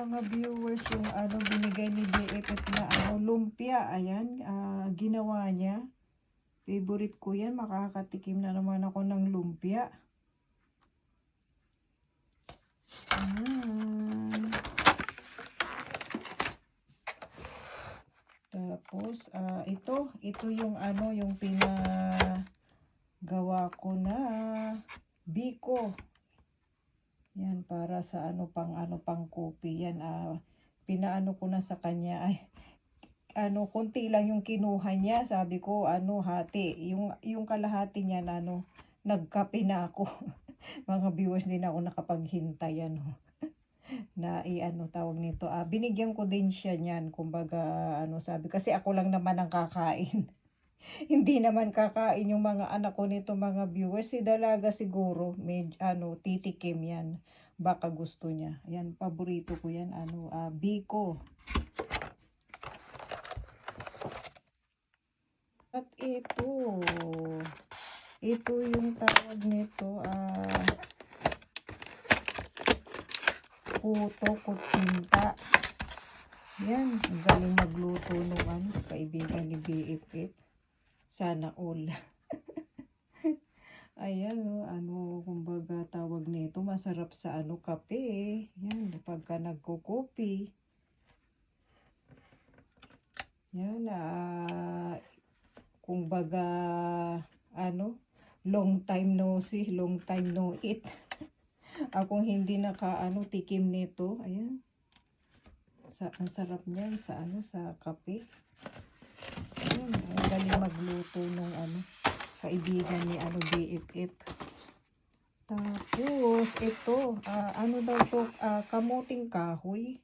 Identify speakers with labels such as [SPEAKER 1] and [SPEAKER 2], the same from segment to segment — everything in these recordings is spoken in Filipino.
[SPEAKER 1] mga viewers yung ano binigay ni BFF na ano lumpia. Ayan, ginawa niya. Favorite ko yan. Makakatikim na naman ako ng lumpia. Ayan. Tapos, ito yung ano, yung pinagawa ko na biko. Yan, para sa pang kopi. Yan, pinaano ko na sa kanya. Ay, konti lang yung kinuha niya. Sabi ko, hati. Yung kalahati niya na, nagkape na ako. Mga viewers, din ako nakapaghintay, na tawag nito. Binigyan ko din siya niyan. Kumbaga, sabi, kasi ako lang naman ang kakain. Hindi naman kakain yung mga anak ko nito, mga viewers. Si Dalaga siguro, titikim yan. Baka gusto niya. Yan, paborito ko yan. Biko. At ito yung tawag nito, puto kutsinta. Yan, galing magluto nung kaibigan ni BFF. Sana all. Ayan, kumbaga tawag nito, masarap sa kape. Yan, pagka nagko-coffee. Yan, kumbaga, long time no see, long time no eat. Akong hindi tikim nito. Ayan. Ang sarap niyan sa kape. Ayan, galing magluto nung kaibigan ni BFF. Tapos ito, daw to, kamuting kahoy.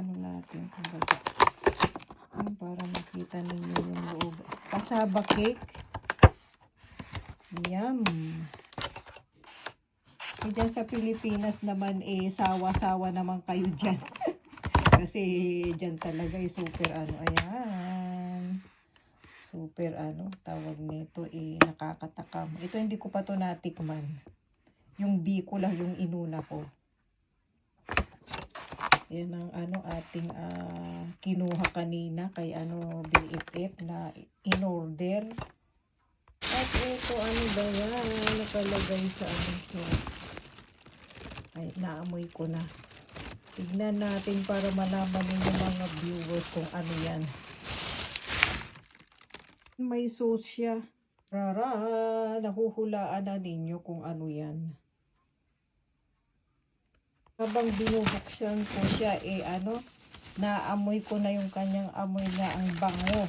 [SPEAKER 1] Natin kumbaga. Para makita ninyo yung loob. Kasaba cake. Yum. Diyan sa Pilipinas naman sawa-sawa naman kayo dyan. Kasi dyan talaga super ayan. Super tawag nito nakakatakam. Ito hindi ko pa to natikman. Yung biko lang yung inuna ko. Yan ang ating kinuha kanina kay BFF na in-order. At ito ba yan? Nakalagay sa ay, naamoy ko na. Tignan natin para malaman ng mga viewers kung ano yan. May sauce siya. Nahuhulaan na ninyo kung ano yan. Habang binubuksan ko siya, naamoy ko na yung kanyang amoy na ang bango.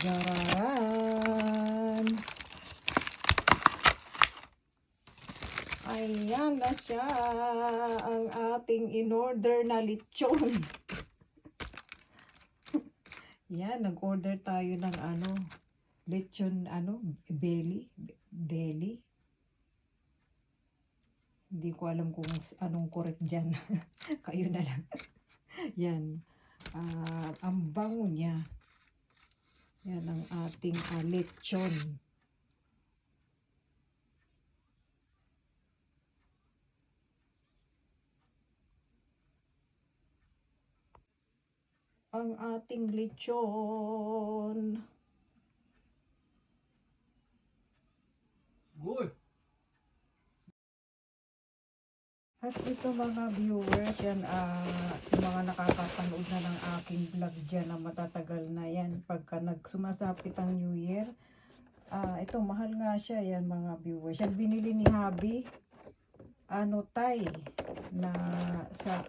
[SPEAKER 1] Jararan. Ayan na siya, ang ating in-order na lechon. Yan, nag-order tayo ng lechon, deli. Hindi ko alam kung anong correct dyan. Kayo na lang. Yan. Ang bango niya. Yan ang ating lechon. Ang ating lechon. Good. At ito mga viewers, yan yung mga nakakapanood na ng aking vlog dyan na matatagal na yan pagka sumasapit ang New Year. Ito mahal nga siya yan mga viewers. Yan binili ni Habi. Thai na sa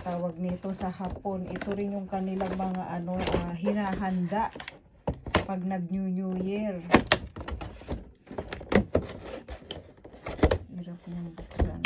[SPEAKER 1] tawag nito sa Hapon. Ito rin yung kanilang mga hinahanda pag nag-New Year. Hirap niyang buksan.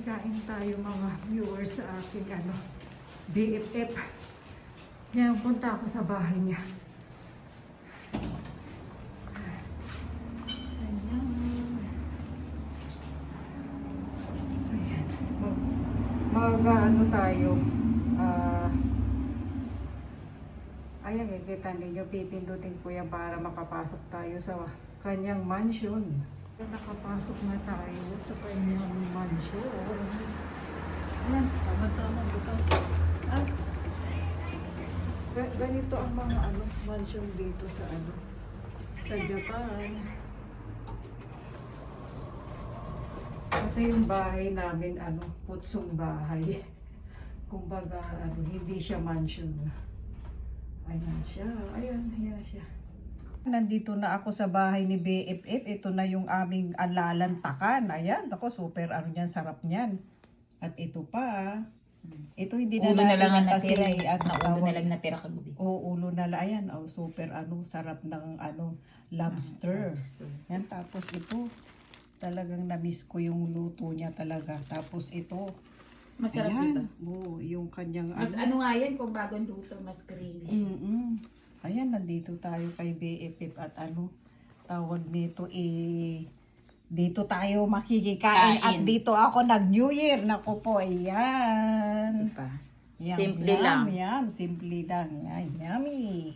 [SPEAKER 1] Kain tayo mga viewers sa aking BFF. Ngayon punta ako sa bahay niya. Ayan. Ayan. Mag-ano tayo. Ayan, kita ninyo, pipindutin ko yan para makapasok tayo sa kanyang mansion. Nakapasok na tayo sa kanyang mansion. Ayan, tama-tama bukas. Ganito ang mga mansion dito sa sa Japan. Kasi yung bahay namin putsong bahay. Kumbaga hindi siya mansion. Ayan siya. Ayan siya. Nandito na ako sa bahay ni BFF. Ito na yung aming lalantakan. Ayan, ako super niyan, sarap niyan. At ito pa. Ito hindi na
[SPEAKER 2] Ulo na lang ang
[SPEAKER 1] kasi
[SPEAKER 2] natira.
[SPEAKER 1] ulo
[SPEAKER 2] Ulo na lang natira kagabi.
[SPEAKER 1] ulo na lang. Ayan, super sarap ng lobster.
[SPEAKER 2] Lobster.
[SPEAKER 1] Yan, tapos ito talagang na-miss ko yung luto niya talaga. Tapos ito,
[SPEAKER 2] Masarap
[SPEAKER 1] ayan,
[SPEAKER 2] diba?
[SPEAKER 1] yung kanyang
[SPEAKER 2] Mas ano nga yan, kung bagong luto, mas creamy siya.
[SPEAKER 1] Ayan, nandito tayo kay BFF at tawag nito dito tayo makikikain at
[SPEAKER 2] Kain.
[SPEAKER 1] dito ako nag-New Year. Naku po, ayan.
[SPEAKER 2] Diba?
[SPEAKER 1] Yum,
[SPEAKER 2] Simple
[SPEAKER 1] yum,
[SPEAKER 2] lang.
[SPEAKER 1] Yum, simple lang. Yan, yummy.